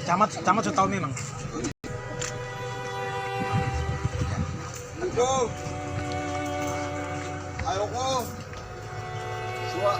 camat sudah tahu memang. Ayo, ayo ko. Suwa.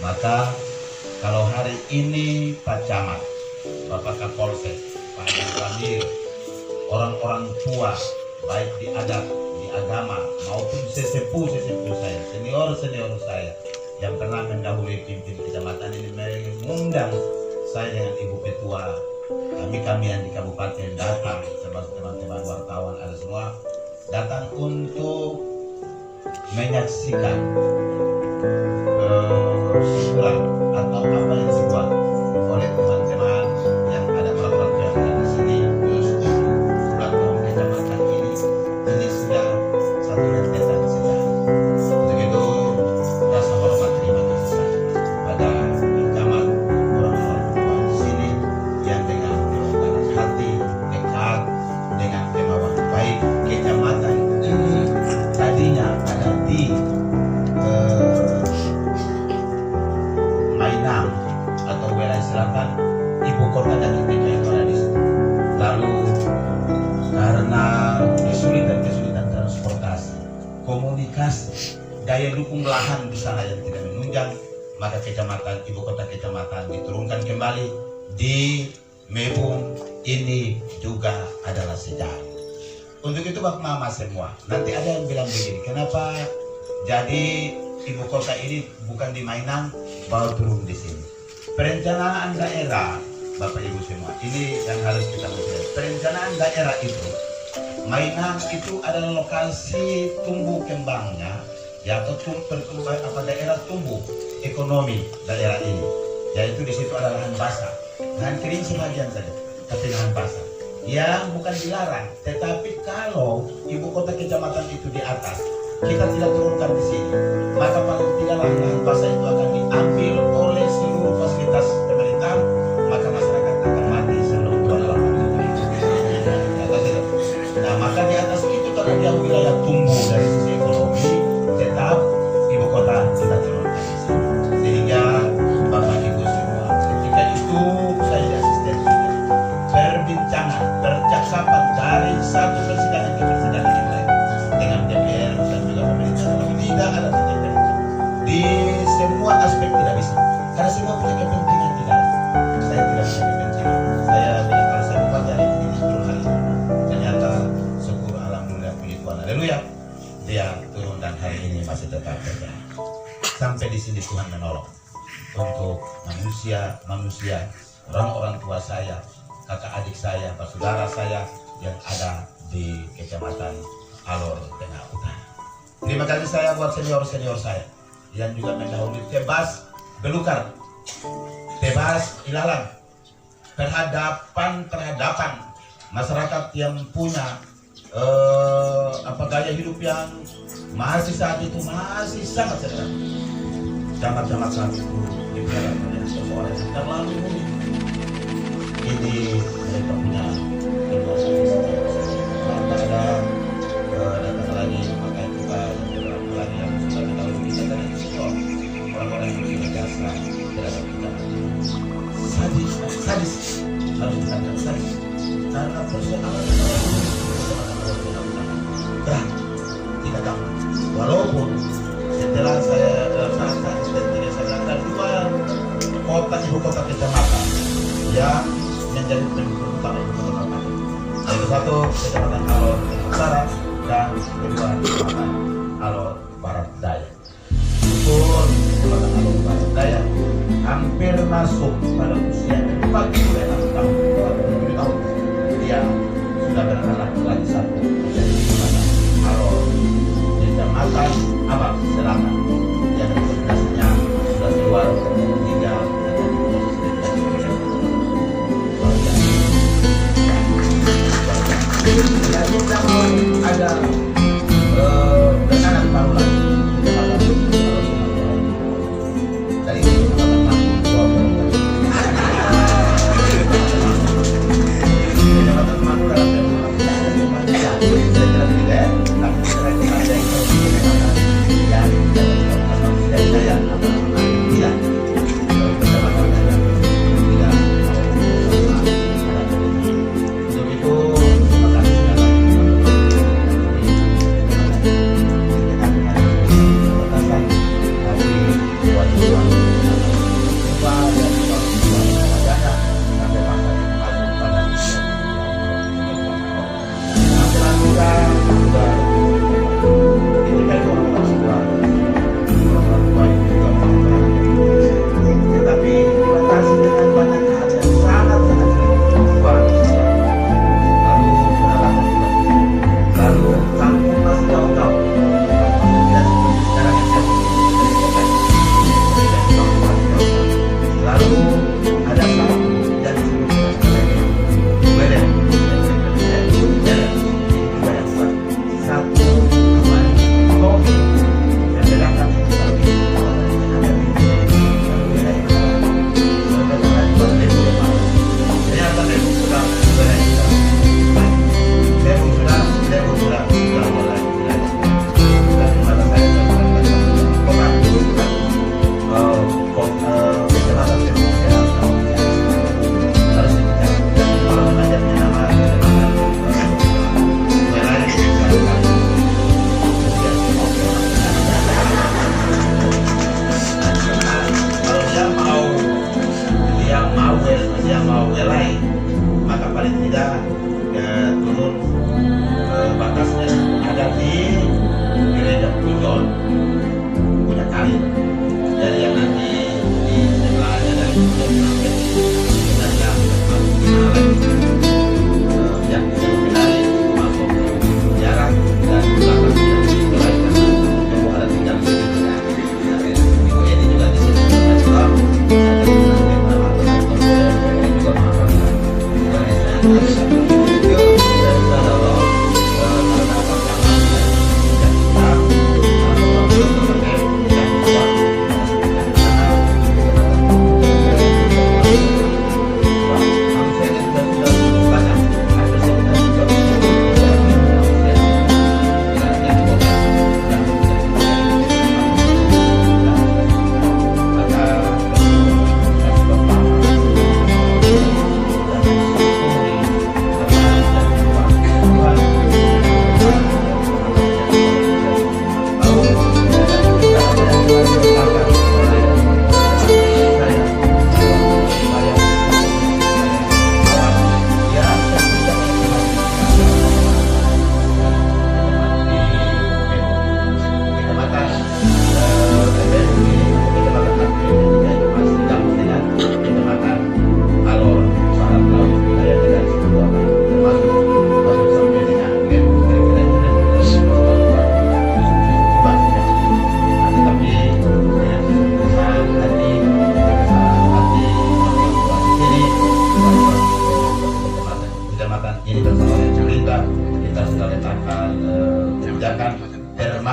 Maka kalau hari ini Pak Camat, Bapak Kapolsek, Pak Ramil, orang-orang tua baik di adat, di agama maupun sesepuh saya, senior saya yang pernah mendahului pimpin kecamatan ini mengundang saya dengan Ibu Ketua, kami yang di kabupaten datang, termasuk teman-teman wartawan ada semua datang untuk menyaksikan surat atau apa yang dibuat oleh teman-teman yang ada peraturan yang ada di sini. Surat kecamatan ini sudah satu rentetan saja. Untuk itu rasa hormat terima kasih pada camat orang-orang tua di sini yang dengan kerendahan hati dekat dengan kemauan baik. Kecamatan ini tadinya ada di Mainang atau wilayah selatan, ibu kota dan IPK yang ada di situ. Lalu karena kesulitan transportasi, komunikasi, daya dukung lahan di sana yang tidak menunjang, maka ibu kota kecamatan diturunkan kembali di Mebung. Ini juga adalah sejarah. Untuk itu Bapak Mama semua, nanti ada yang bilang begini, kenapa jadi ibu kota ini bukan di Mainang, baru turun di sini. Perencanaan daerah, Bapak Ibu semua, ini yang harus kita lihat. Perencanaan daerah itu, Mainang itu adalah lokasi tumbuh kembangnya, ya atau daerah tumbuh ekonomi daerah ini. Yaitu di situ ada lahan basah, lahan kering sebagian saja, tapi lahan basah. Yang bukan dilarang, tetapi kalau ibu kota kecamatan itu di atas, kita tidak turunkan di sini, maka paling tidak lahan basah itu akan diambil oleh seluruh fasilitas pemerintah, maka masyarakat akan mati sebelum itu adalah nah, maka di atas itu karena dia wilayah tumbuh dari sisi ekonomi, tetap ibu kota kita turunkan di sini. Sehingga Bapak Ibu semua, ketika itu saya di asisten perbincangan, percakapan dari satu persidangan ke persidangan yang lain dengan DPR dan juga pemerintah, tidak ada titik di semua aspek tidak bisa, karena semua punya kepentingan tidak. Saya tidak punya kepentingan. Saya bilang kalau saya bukan dari ini 10 hari, ternyata syukur alhamdulillah puji Tuhan, haleluya, dia turun dan hari ini masih tetap berjalan. Sampai di sini Tuhan menolong untuk manusia, orang-orang tua saya, kakak adik saya, saudara saya yang ada di Kecamatan Alor Tengah Utara. Terima kasih saya buat senior-senior saya yang juga mendahului Tebas Belukar, Tebas Ilalang, perhadapan masyarakat yang punya gaya hidup yang masih saat itu masih sangat sederhana. Camat-camat saat itu dipiara dengan persoalan yang terlalu rumit. Ini mereka punya keluasan ada datang lagi pakai buka beberapa lagi yang sudah dahulu kita dari sekolah orang-orang yang sudah biasa terhadap kita sadis harus dikatakan sadis karena persoalan berat tidak gampang. Walaupun setelah saya ada dua ibu kota kecamatan yang menjadi pendukung utama ibu kota kabupaten. Yaitu satu kecamatan Alor Utara dan kedua kecamatan Alor Barat Daya. Pun kecamatan Alor Barat Daya hampir masuk pada usia 46 tahun, 47 tahun. Dia sudah beranak lagi satu menjadi kecamatan Alor kecamatan Abang Selatan. Yang rekomendasinya sudah keluar hingga jadi kita mau ada tekanan baru lagi dari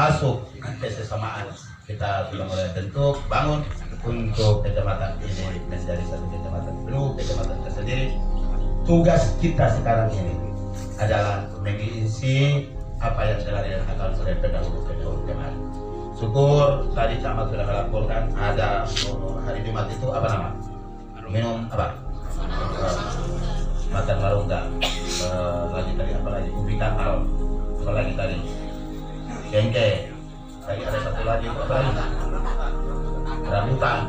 termasuk kesesamaan. Kita sudah mulai bentuk bangun untuk kecamatan ini menjadi satu kecamatan penuh, kecamatan tersendiri. Tugas kita sekarang ini adalah mengisi apa yang telah dilakukan oleh pendahulu kemarin. Syukur tadi camat sudah melaporkan ada hari Jumat itu apa nama? Minum apa? Makan marungga. Lagi tadi apa lagi? Ubi kakao. Apa lagi tadi? Kengke. Tadi ada satu lagi apa lagi? Rambutan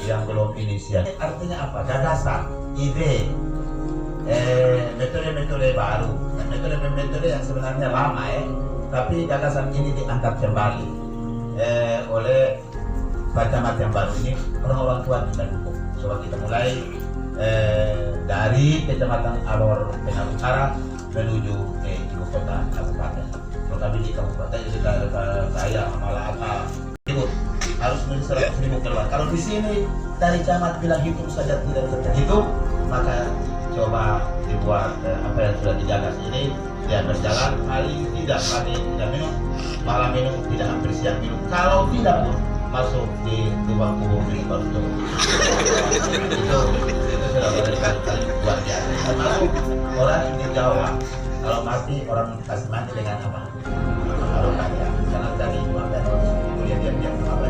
yang belum inisial. Artinya apa? Gagasan, ide, metode-metode baru, metode-metode yang sebenarnya lama tapi gagasan ini diangkat kembali oleh macam-macam baru ini orang-orang tua kita dukung. Coba kita mulai dari Kecamatan Alor Tengah Utara menuju ke ibu kota kabupaten. Kalau kami di kabupaten jadi saya malah apa itu harus menyelesaikan 100.000 keluar. Kalau di sini dari camat bilang hitung saja tidak bisa terhitung, maka coba dibuat apa yang sudah digagas ini dia berjalan hari tidak pagi tidak minum, malam minum tidak hampir siang minum. Kalau tidak pun masuk di lubang kubur milik baru itu sudah berkali-kali luar biasa. Termasuk orang di Jawa kalau mati orang kasih mati dengan apa? Kalau kaya karena dari itu apa yang dia apa?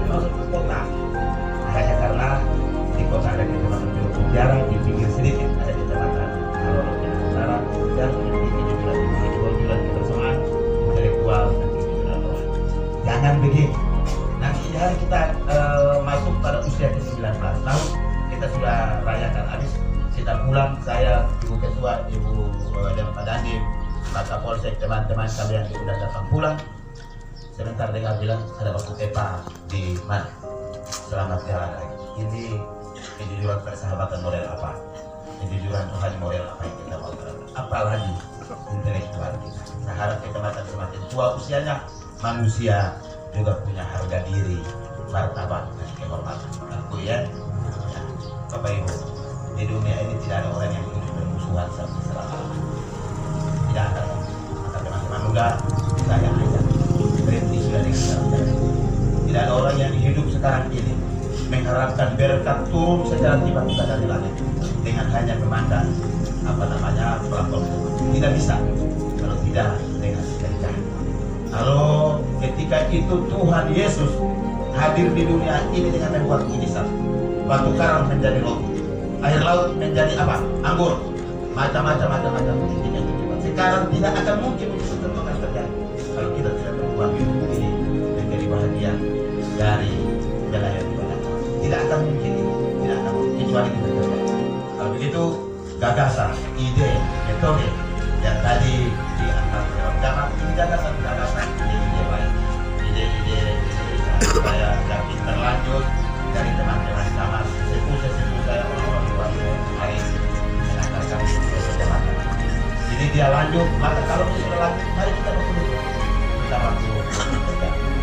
Masuk ke kota hanya karena di kota ada kecamatan cukup jarang, di pinggir sedikit ada kecamatan Alor Tengah Utara dan memiliki jumlah kebersamaan intelektual dan kejujuran. Jangan begitu. Nanti hari kita masuk pada usia ke-19 tahun, kita sudah rayakan habis. Kita pulang, saya, Ibu Ketua, Ibu Pak Dandim, Pak Kapolsek, teman-teman kami yang sudah datang pulang. Sebentar dengar bilang ada waktu tepa di mana? Selamat jalan lagi. Ini kejujuran persahabatan model apa? Kejujuran Tuhan model apa yang kita mau terapkan? Apalagi intelektual kita. Saya harap kecamatan semakin tua usianya, manusia juga punya harga diri, martabat dan kehormatan. Aku ya, Bapak Ibu, di dunia ini tidak ada orang yang hidup bermusuhan sampai selama-lamanya. Tidak ada. Maka teman-teman muda, saya ajak berhenti sudah dengan cara. Tidak ada orang yang hidup sekarang ini mengharapkan berkat turun secara tiba-tiba dari langit dengan hanya memandang apa namanya pelakon. Tidak bisa kalau tidak dengan kerja. Kalau ketika itu Tuhan Yesus hadir di dunia ini dengan membuat mujizat, batu karang menjadi roti, air laut menjadi apa? Anggur, macam-macam. Sekarang tidak akan mungkin itu akan terjadi kalau kita tidak berubah hidup ini menjadi bahagia dari wilayah ibadah. Tidak akan mungkin itu, tidak akan mungkin kecuali kita terjadi. Kalau begitu gagasan, ide, metode yang tadi diangkat dalam jamaah ini gagasan ide baik, ide saya yakin berlanjut dari teman-teman jamaah sepuh saya orang-orang luar hari mengantarkan jamaah. Jadi dia lanjut, maka kalau sudah lanjut, mari kita bekerja bersama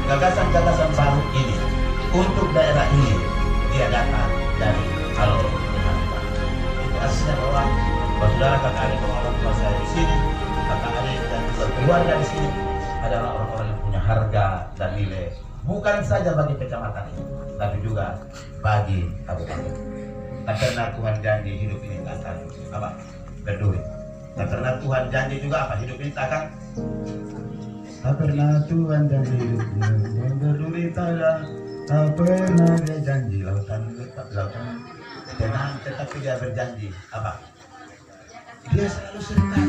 gagasan-gagasan baru ini untuk daerah ini dia datang dari Alor Tengah Utara. Itu aslinya bahwa saudara kakak adik orang tua saya di sini, kakak adik dan keluarga di sini adalah orang-orang yang punya harga dan nilai, bukan saja bagi kecamatan ini, tapi juga bagi kabupaten. Tak karena Tuhan janji hidup ini tak akan apa berduri. Tak karena Tuhan janji juga apa hidup ini tak akan. Tak pernah Tuhan janji hidup ini berduri tak pernah dia janji lautan tenang, tetapi dia berjanji apa? Dia selalu serta.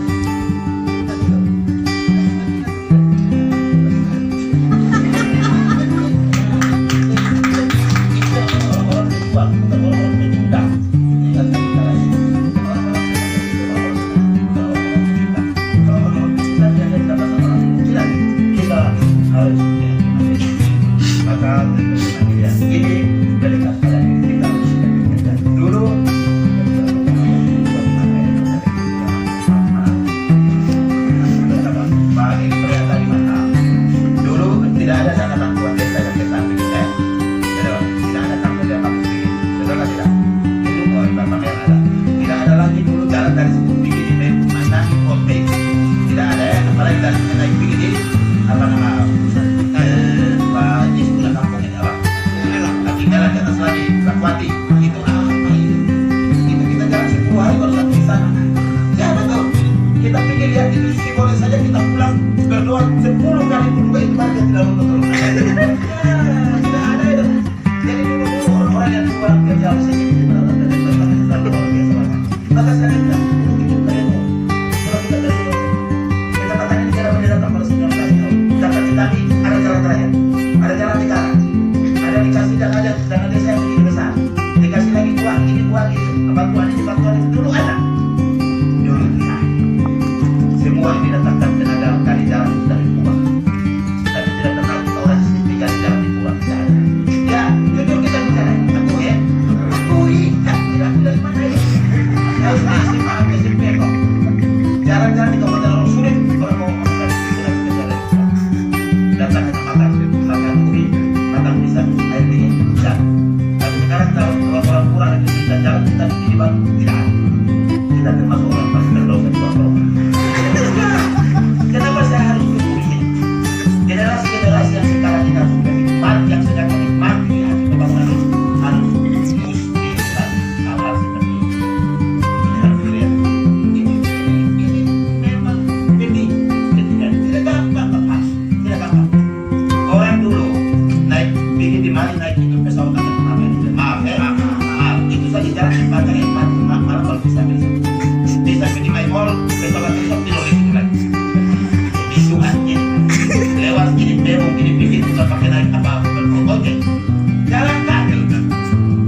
ini buat itu, batuan itu dulu ada. Dulu tidak. Semua yang didatangkan tenaga dari jalan sudah dibuang. Tapi tidak pernah orang signifikan jalan dibuang. Tidak ada. Ya, jujur kita bicara. Aku ya. Tidak dari mana ini? SMP kok. Jarang-jarang di kawasan orang sulit orang mau melakukan datang ke tempat makan UI, makan bisa air dingin, bisa. Tapi sekarang kalau orang kurang itu bisa jalan kita di bang tidak ada. Kita termasuk orang pasti terdosa di bawah. Kenapa saya harus begini? Generasi-generasi yang sekarang kita menikmati, yang sedang menikmati hati pembangunan ini harus mustahil awal seperti ini. Ini harus dilihat. Ini memang penting. Tidak gampang, Bapak. Tidak gampang. Orang dulu naik bikin di mana naik itu pesawat akan pertama itu. Maaf, itu saja jalan dipakai malam kalau bisa. Bisa di my mall pesawat itu tidak boleh itu lagi. Bisuhan ini lewat ini bebong ini bikin kita pakai naik apa oke. Jalan kaki.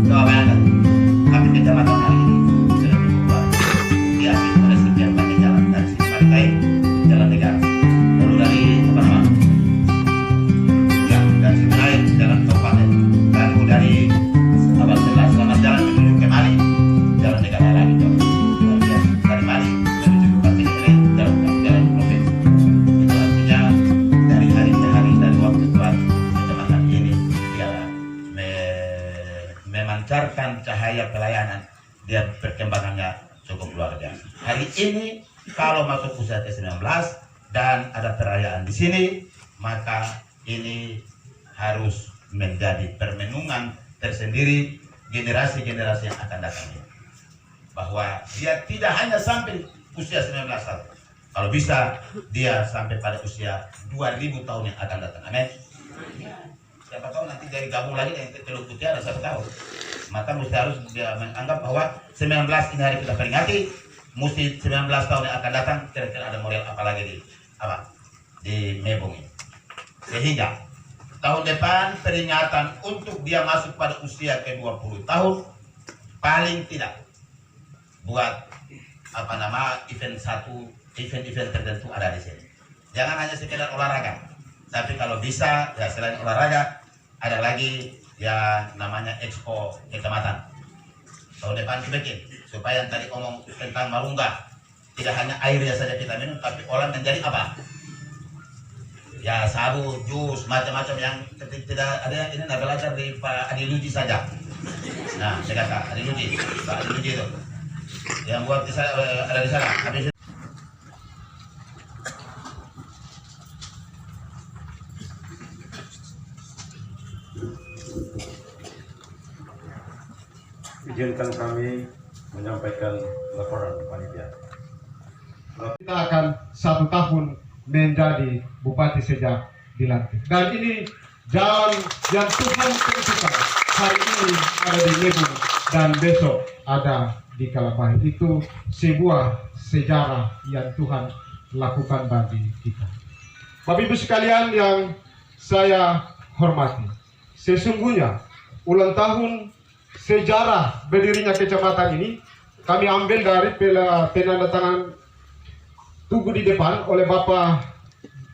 Coba bayangkan. Tapi kecamatan hari ini sudah dibuat. Dia ada sekian pakai jalan dari sini pakai jalan negara. Lalu dari apa namanya? Ya, dari sini naik jalan kabupaten. Lalu dari abad sebelah selamat jalan menuju ke Mali, jalan negara lagi tuh. Dari Mali menuju ke Bukit Tinggi, jalan provinsi. Itu artinya dari hari ke hari, dari waktu ke waktu kecamatan ini dia memancarkan cahaya pelayanan. Dia perkembangannya cukup luar biasa. Hari ini kalau masuk usia ke-19 dan ada perayaan di sini, maka ini harus menjadi permenungan tersendiri generasi-generasi yang akan datang ini. Bahwa dia tidak hanya sampai usia 19 tahun. Kalau bisa dia sampai pada usia 2000 tahun yang akan datang. Amin. Siapa tahu nanti dari gabung lagi dengan Teluk Putih ada siapa tahu. Maka mesti harus dia menganggap bahwa 19 ini hari kita peringati, mesti 19 tahun yang akan datang kira-kira ada model apa lagi di Mebong ini. Sehingga tahun depan peringatan untuk dia masuk pada usia ke-20 tahun paling tidak buat event tertentu ada di sini. Jangan hanya sekedar olahraga, tapi kalau bisa ya selain olahraga ada lagi ya namanya expo kecamatan. Tahun depan dibikin supaya yang tadi ngomong tentang Marungga tidak hanya airnya saja kita minum, tapi olah menjadi apa? Ya sabu, jus, macam-macam yang tidak ada. Ini nak belajar di Pak Adi Luji saja. Nah, saya kata Adi Luji, Pak Adi Luji itu yang buat di sana, ada di sana. Habis itu izinkan kami menyampaikan laporan panitia. Kita akan 1 tahun menjadi bupati sejak dilantik. Dan ini jalan yang Tuhan tentukan. Hari ini ada di Mebong dan besok ada di Kalabari. Itu sebuah sejarah yang Tuhan lakukan bagi kita. Bapak Ibu sekalian yang saya hormati, sesungguhnya ulang tahun sejarah berdirinya kecamatan ini kami ambil dari penandatangan tugu di depan oleh Bapak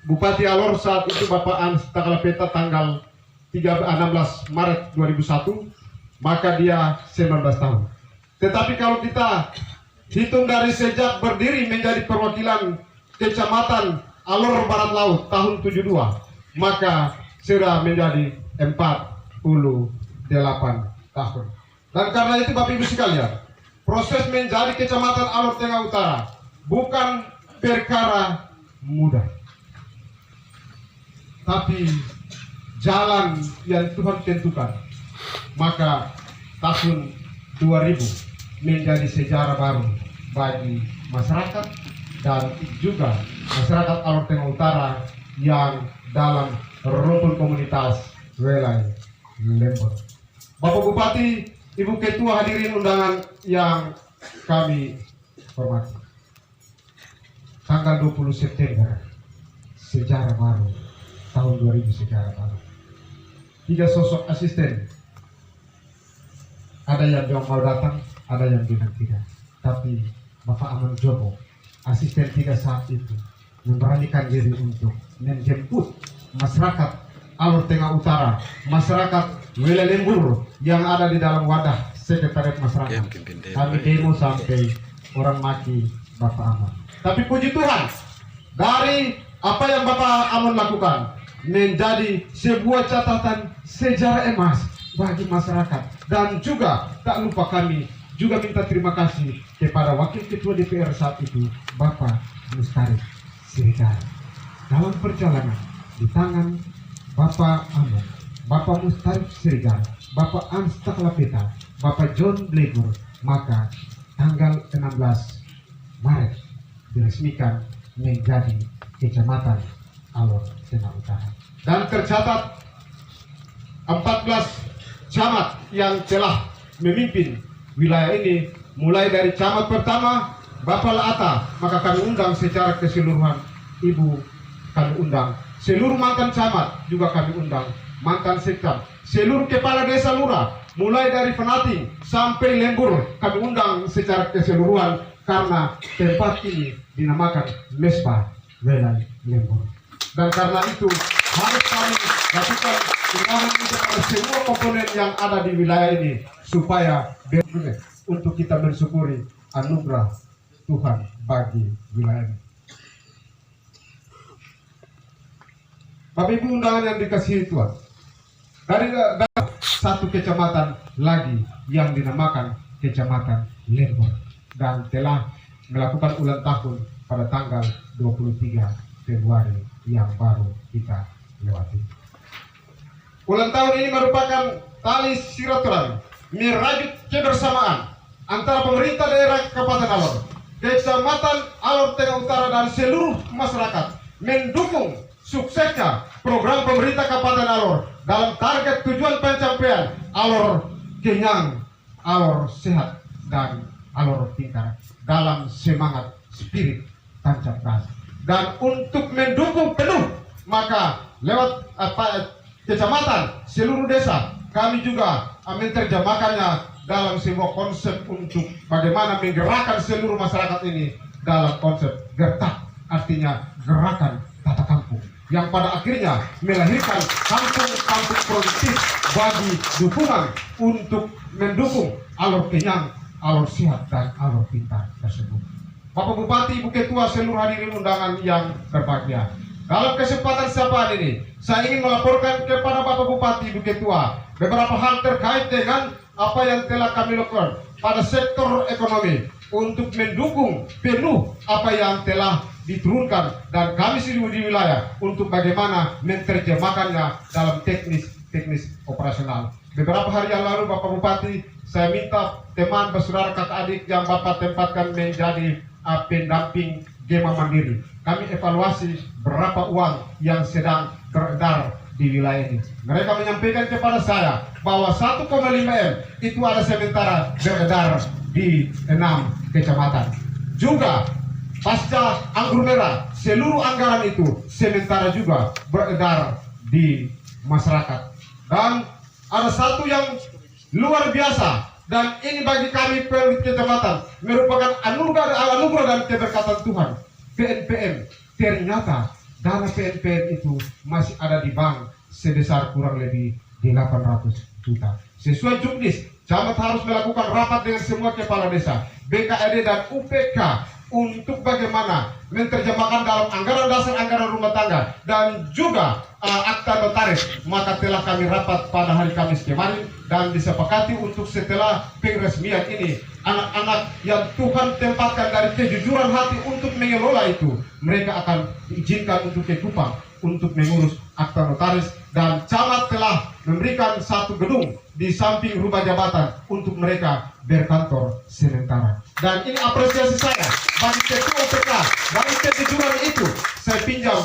Bupati Alor saat itu Bapak Ans Takalapeta tanggal 16 Maret 2001, maka dia 19 tahun. Tetapi kalau kita hitung dari sejak berdiri menjadi perwakilan kecamatan Alor Barat Laut tahun 72, maka sudah menjadi 48 tahun. Dan karena itu Bapak Ibu sekalian, proses menjadi kecamatan Alor Tengah Utara bukan perkara mudah, tapi jalan yang Tuhan tentukan. Maka tahun 2000 menjadi sejarah baru bagi masyarakat dan juga masyarakat Alor Tengah Utara yang dalam rukun komunitas Welai Lembon. Bapak Bupati, Ibu Ketua, hadirin undangan yang kami hormati. Tanggal 20 September, sejarah baru, tahun 2000 sejarah baru. 3 sosok asisten Ada yang bilang mau datang, ada yang bilang tidak. Tapi Bapak Aman Jobo, asisten 3 saat itu, memberanikan diri untuk menjemput masyarakat Alor Tengah Utara, masyarakat wilayah Lembur yang ada di dalam wadah sekretariat masyarakat. Kami demo sampai orang maki Bapak Aman. Tapi puji Tuhan, dari apa yang Bapak Aman lakukan menjadi sebuah catatan sejarah emas bagi masyarakat. Dan juga tak lupa kami juga minta terima kasih kepada Wakil Ketua DPR saat itu, Bapak Mustarif Siregar. Dalam perjalanan di tangan Bapak Aman, Bapak Mustarif Siregar, Bapak Ans Taklapeta, Bapak John Blegur, maka tanggal 16 Maret diresmikan menjadi Kecamatan Alor Tengah Utara. Dan tercatat 14 camat yang telah memimpin wilayah ini, mulai dari camat pertama Bapak Laata, maka kami undang secara keseluruhan, Ibu kami undang, seluruh mantan camat juga kami undang, mantan sekam, seluruh kepala desa lurah, mulai dari Penating sampai Lembur kami undang secara keseluruhan, karena tempat ini dinamakan Mesbah Wilayah Lembur. Dan karena itu harus kami lakukan undangan kepada semua komponen yang ada di wilayah ini supaya untuk kita mensyukuri anugerah Tuhan bagi wilayah ini. Bapak Ibu undangan yang dikasihi Tuhan, dari satu kecamatan lagi yang dinamakan Kecamatan Lembur, dan telah melakukan ulang tahun pada tanggal 23 Februari yang baru kita lewati. Ulang tahun ini merupakan tali silaturahmi merajut kebersamaan antara pemerintah daerah Kabupaten Alor, Kecamatan Alor Tengah Utara, dan seluruh masyarakat mendukung suksesnya program pemerintah Kabupaten Alor dalam target tujuan pencapaian Alor kenyang, Alor sehat, dan Alor pintar dalam semangat spirit tancap gas. Dan untuk mendukung penuh, maka lewat kecamatan, seluruh desa, kami juga menerjemahkannya dalam sebuah konsep untuk bagaimana menggerakkan seluruh masyarakat ini dalam konsep gertak, artinya gerakan tata kampung, yang pada akhirnya melahirkan kampung-kampung produktif bagi dukungan untuk mendukung Alor kenyang, Alor sehat, dan Alor pintar tersebut. Bapak Bupati, Ibu Ketua, seluruh hadirin undangan yang berbahagia, dalam kesempatan sapaan ini saya ingin melaporkan kepada Bapak Bupati, Ibu Ketua, beberapa hal terkait dengan apa yang telah kami lakukan pada sektor ekonomi untuk mendukung penuh apa yang telah diturunkan dan kami sendiri di wilayah untuk bagaimana menerjemahkannya dalam teknis operasional. Beberapa hari yang lalu Bapak Bupati, saya minta teman bersaudara kakak adik yang Bapak tempatkan menjadi pendamping Gema Mandiri. Kami evaluasi berapa uang yang sedang beredar di wilayah ini. Mereka menyampaikan kepada saya bahwa 1,5 M itu ada sementara beredar di 6 kecamatan. Juga pasca anggur merah, seluruh anggaran itu sementara juga beredar di masyarakat. Dan ada satu yang luar biasa, dan ini bagi kami kecamatan merupakan anugerah dan keberkatan Tuhan. PNPM, ternyata dana PNPM itu masih ada di bank sebesar kurang lebih 800 juta. Sesuai juknis, camat harus melakukan rapat dengan semua kepala desa, BKED dan UPK untuk bagaimana menerjemahkan dalam anggaran dasar, anggaran rumah tangga, dan juga akta notaris. Maka telah kami rapat pada hari Kamis kemarin dan disepakati untuk setelah peresmian ini, anak-anak yang Tuhan tempatkan dari kejujuran hati untuk mengelola itu, mereka akan diizinkan untuk ke Kupang untuk mengurus akta notaris, dan camat telah memberikan satu gedung di samping rumah jabatan untuk mereka berkantor sementara. Dan ini apresiasi saya bagi ketua PK, dari kejujuran itu saya pinjam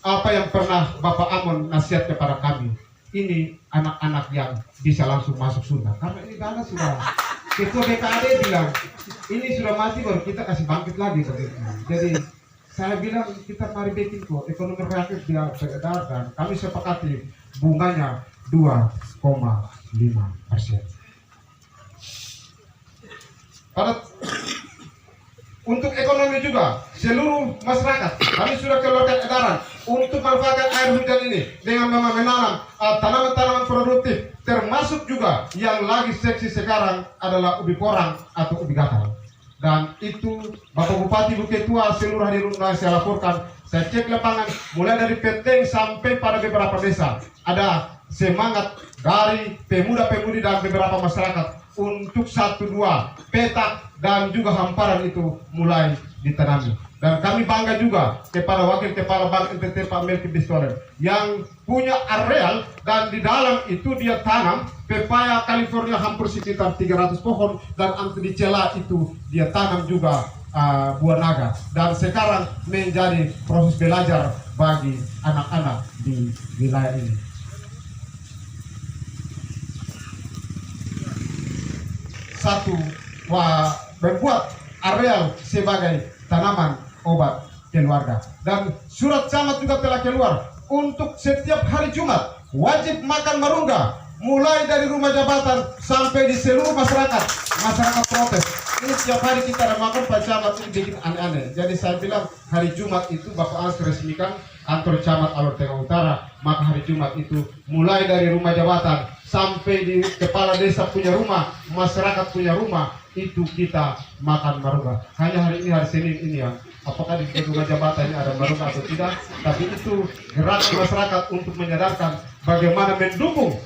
apa yang pernah Bapak Amon nasihat kepada kami. Ini anak-anak yang bisa langsung masuk surga, karena ini dana sudah ketua BKAD bilang ini sudah mati baru kita kasih bangkit lagi. Jadi saya bilang kita mari bikin kok ekonomi kreatif dia beredar, dan kami sepakati bunganya 2,5%. pada untuk ekonomi juga seluruh masyarakat. Kami sudah keluarkan edaran untuk manfaatkan air hujan ini dengan menanam tanaman-tanaman produktif, termasuk juga yang lagi seksi sekarang adalah ubi porang atau ubi gatal. Dan itu Bapak Bupati, Bu Ketua, seluruh hadirin saya laporkan. Saya cek lapangan mulai dari Peteng sampai pada beberapa desa. Ada semangat dari pemuda-pemudi dan beberapa masyarakat untuk 1-2 petak dan juga hamparan itu mulai ditanami. Dan kami bangga juga kepada Wakil Kepala Bank NTT Pak Melki Bistolen yang punya areal dan di dalam itu dia tanam pepaya California hampir sekitar 300 pohon, dan di celah itu dia tanam juga buah naga, dan sekarang menjadi proses belajar bagi anak-anak di wilayah ini. Satu, membuat areal sebagai tanaman obat keluarga, dan surat camat juga telah keluar untuk setiap hari Jumat wajib makan marungga mulai dari rumah jabatan sampai di seluruh masyarakat protes. Ini setiap hari kita ada makan, Pak Camat ini bikin aneh-aneh. Jadi saya bilang hari Jumat itu Bapak Anas resmikan kantor camat Alor Tengah Utara, maka hari Jumat itu mulai dari rumah jabatan sampai di kepala desa punya rumah, masyarakat punya rumah, itu kita makan marungga. Hanya hari ini, hari Senin ini ya, apakah di rumah jabatan ini ada marungga atau tidak, tapi itu gerakan masyarakat untuk menyadarkan bagaimana mendukung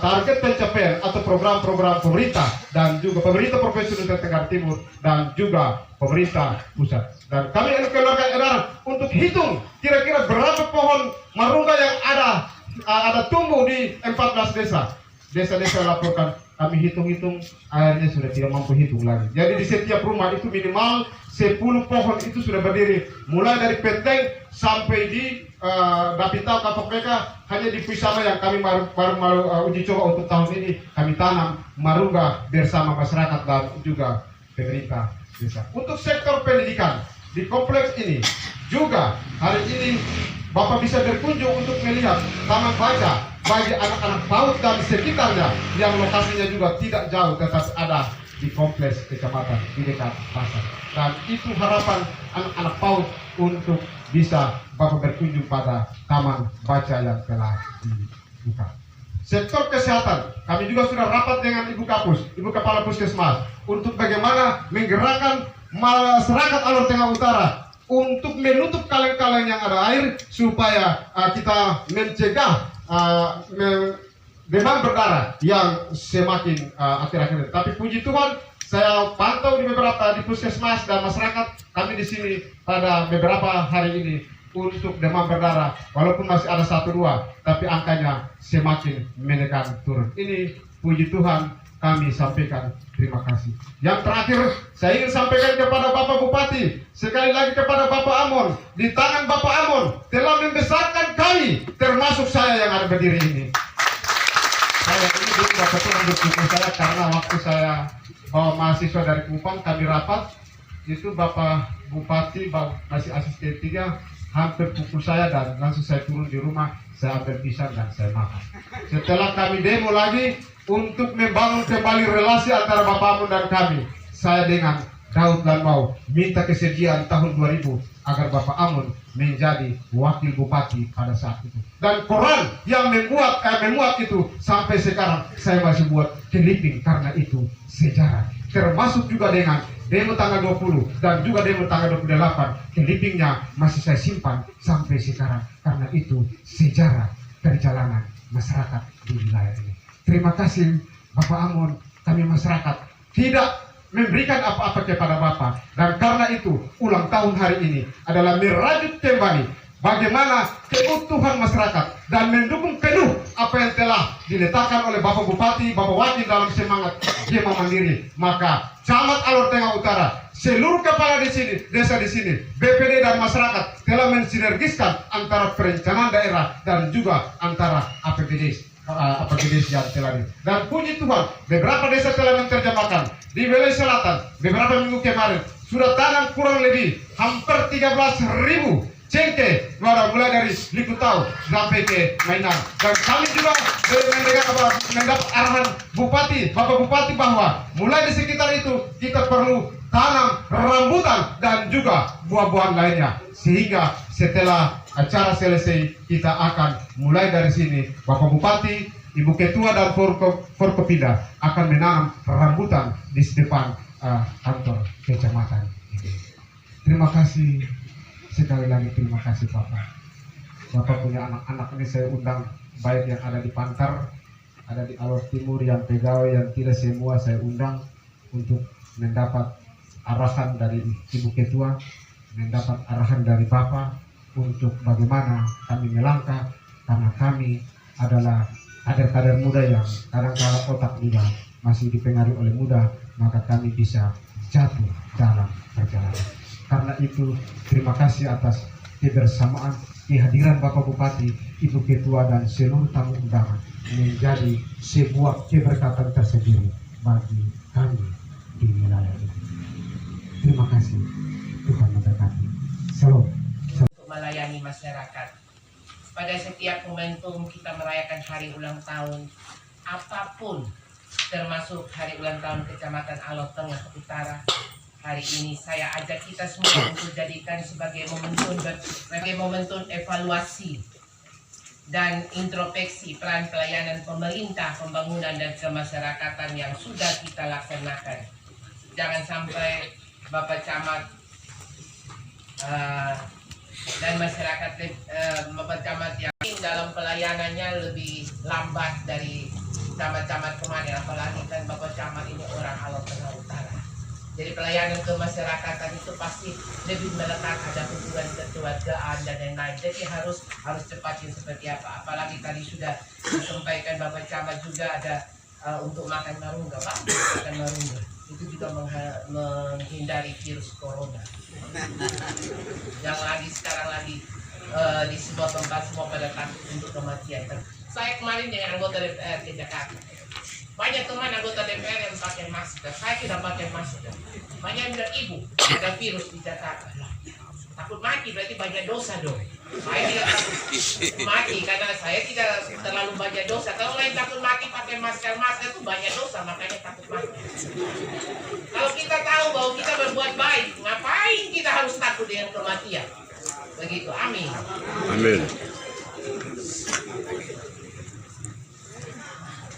target pencapaian atau program-program pemerintah dan juga pemerintah Provinsi Nusa Tenggara Timur dan juga pemerintah pusat. Dan kami akan keluarkan edaran untuk hitung kira-kira berapa pohon marungga yang ada tumbuh di 14 desa. Desa-desa laporkan, kami hitung-hitung akhirnya sudah tidak mampu hitung lagi. Jadi di setiap rumah itu minimal 10 pohon itu sudah berdiri, mulai dari Peteng sampai di Dapitau Kapok mereka. Hanya di Pisama yang kami baru uji coba untuk tahun ini, kami tanam marungga bersama masyarakat dan juga pemerintah desa. Untuk sektor pendidikan di kompleks ini juga hari ini Bapak bisa berkunjung untuk melihat taman baca bagi anak-anak PAUD dan sekitarnya yang lokasinya juga tidak jauh, tetap ada di kompleks kecamatan di dekat pasar. Dan itu harapan anak-anak PAUD untuk bisa Bapak berkunjung pada taman baca yang telah dibuka. Sektor kesehatan, kami juga sudah rapat dengan Ibu Kapus, Ibu Kepala Puskesmas, untuk bagaimana menggerakkan masyarakat Alor Tengah Utara untuk menutup kaleng-kaleng yang ada air supaya kita mencegah demam berdarah yang semakin akhir-akhir ini. Tapi puji Tuhan, saya pantau di beberapa di puskesmas dan masyarakat kami di sini pada beberapa hari ini untuk demam berdarah, walaupun masih ada 1-2, tapi angkanya semakin menekan turun. Ini puji Tuhan, kami sampaikan terima kasih. Yang terakhir, saya ingin sampaikan kepada Bapak Bupati, sekali lagi kepada Bapak Amon, di tangan Bapak Amon telah membesarkan kami, termasuk saya yang ada berdiri ini. Saya ini juga betul mendukung saya karena waktu saya bawa mahasiswa dari Kupang, kami rapat, itu Bapak Bupati masih asisten 3, hampir pukul saya dan langsung saya turun di rumah, saya ambil pisang dan saya makan. Setelah kami demo lagi untuk membangun kembali relasi antara Bapak Amon dan kami, saya dengan Daud dan Mau minta kesediaan tahun 2000 agar Bapak Amon menjadi wakil bupati pada saat itu. Dan koran yang memuat itu sampai sekarang saya masih buat clipping karena itu sejarah. Termasuk juga dengan demo tanggal 20 dan juga demo tanggal 28, clippingnya masih saya simpan sampai sekarang karena itu sejarah perjalanan masyarakat di wilayah ini. Terima kasih Bapak Amon, kami masyarakat tidak memberikan apa-apa kepada Bapak, dan karena itu ulang tahun hari ini adalah merajut kembali bagaimana keutuhan masyarakat dan mendukung penuh apa yang telah diletakkan oleh Bapak Bupati, Bapak Wakil dalam semangat Gema Mandiri. Maka Camat Alor Tengah Utara, seluruh kepala di sini, desa di sini, BPD dan masyarakat telah mensinergiskan antara perencanaan daerah dan juga antara APBD yang telah di. Dan puji Tuhan, beberapa desa telah menerjemahkan di wilayah selatan. Beberapa minggu kemarin sudah tanam kurang lebih hampir 13.000 cengkeh, mulai dari Likutau sampai ke Mainan. Dan kami juga mendapat arahan Bupati, Bapak Bupati bahwa mulai di sekitar itu kita perlu tanam rambutan dan juga buah-buahan lainnya. Sehingga setelah acara selesai, kita akan mulai dari sini. Bapak Bupati, Ibu Ketua dan Forkopimda akan menanam rambutan di depan kantor kecamatan ini. Terima kasih sekali lagi, terima kasih Bapak. Bapak punya anak-anak ini saya undang, baik yang ada di Pantar, ada di Alor Timur, yang pegawai, yang tidak, semua saya undang untuk mendapat arahan dari Ibu Ketua, mendapat arahan dari Bapak untuk bagaimana kami melangkah, karena kami adalah kader-kader muda yang kadang-kadang otak juga masih dipengaruhi oleh muda, maka kami bisa jatuh dalam perjalanan. Karena itu terima kasih atas kebersamaan, kehadiran Bapak Bupati, Ibu Ketua dan seluruh tamu undangan menjadi sebuah keberkatan tersendiri bagi kami di wilayah ini. Terima kasih, Tuhan memberkati. Salam. Untuk melayani masyarakat. Pada setiap momentum kita merayakan hari ulang tahun apapun, termasuk hari ulang tahun Kecamatan Alor Tengah Utara, hari ini saya ajak kita semua untuk jadikan sebagai momentum evaluasi dan introspeksi peran pelayanan pemerintah, pembangunan dan kemasyarakatan yang sudah kita laksanakan. Jangan sampai Bapak Camat dan masyarakat Bapak Camat yang dalam pelayanannya lebih lambat dari camat-camat kemarin, apalagi kan Bapak Camat ini orang Alor Tengah Utara. Jadi pelayanan kemasyarakatan itu pasti lebih melekat, ada hubungan kekeluargaan dan lain-lain. Jadi harus cepatin seperti apa. Apalagi tadi sudah disampaikan Bapak Camat juga ada untuk makan marungga, Pak. Makan marungga itu juga menghindari virus corona. Yang lagi sekarang lagi di sebuah tempat semua pada takut untuk kematian. Saya kemarin dengan anggota DPR di Jakarta. Banyak teman anggota DPR yang pakai masker, saya tidak pakai masker. Banyak yang bilang, ibu, ada virus di Jakarta. Takut mati berarti banyak dosa dong. Saya tidak takut mati karena saya tidak terlalu banyak dosa. Kalau lain takut mati pakai masker itu banyak dosa, makanya takut mati. Kalau kita tahu bahwa kita berbuat baik, ngapain kita harus takut dengan kematian? Begitu, amin. Amin.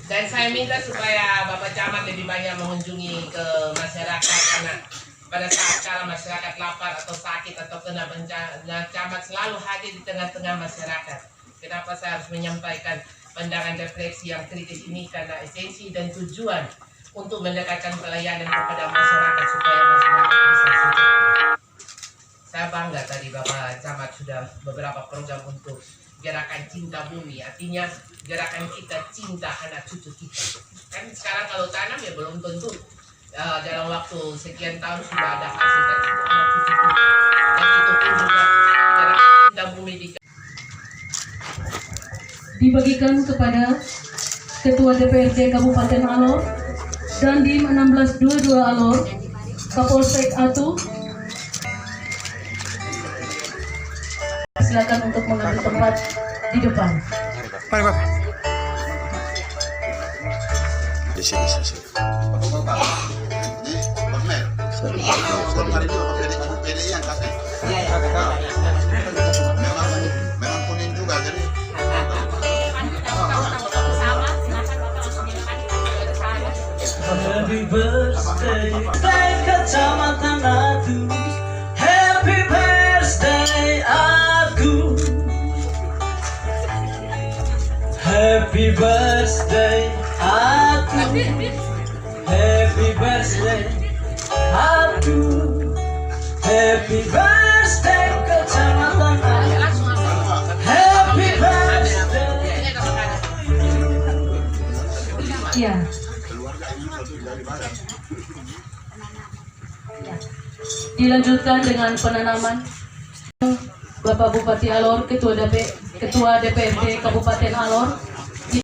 Dan saya minta supaya Bapak Camat lebih banyak mengunjungi ke masyarakat, karena pada saat kala masyarakat lapar atau sakit atau kena bencana, Camat selalu hadir di tengah-tengah masyarakat. Kenapa saya harus menyampaikan pandangan refleksi yang kritis ini? Karena esensi dan tujuan untuk mendekatkan pelayanan kepada masyarakat supaya masyarakat bisa sejahtera. Saya bangga tadi Bapak Camat sudah beberapa program untuk gerakan cinta bumi, artinya gerakan kita cinta anak cucu kita. Kan sekarang kalau tanam ya belum tentu dalam waktu sekian tahun sudah ada hasil, kan itu anak cucu kita. Dan itu pun juga gerakan cinta bumi dibagikan kepada Ketua DPRD Kabupaten Alor dan di 1622 Alor, Kapolsek Atu. Silakan untuk mengambil tempat di depan. Di sini. Memang kuning juga jadi. Happy birthday, Kecamatan Atu. Happy birthday aku. Happy birthday aku. Happy birthday aku. Happy birthday Kecamatan Atu. Happy birthday. Ya. Dilanjutkan dengan penanaman Bapak Bupati Alor, Ketua DPRD Kabupaten Alor,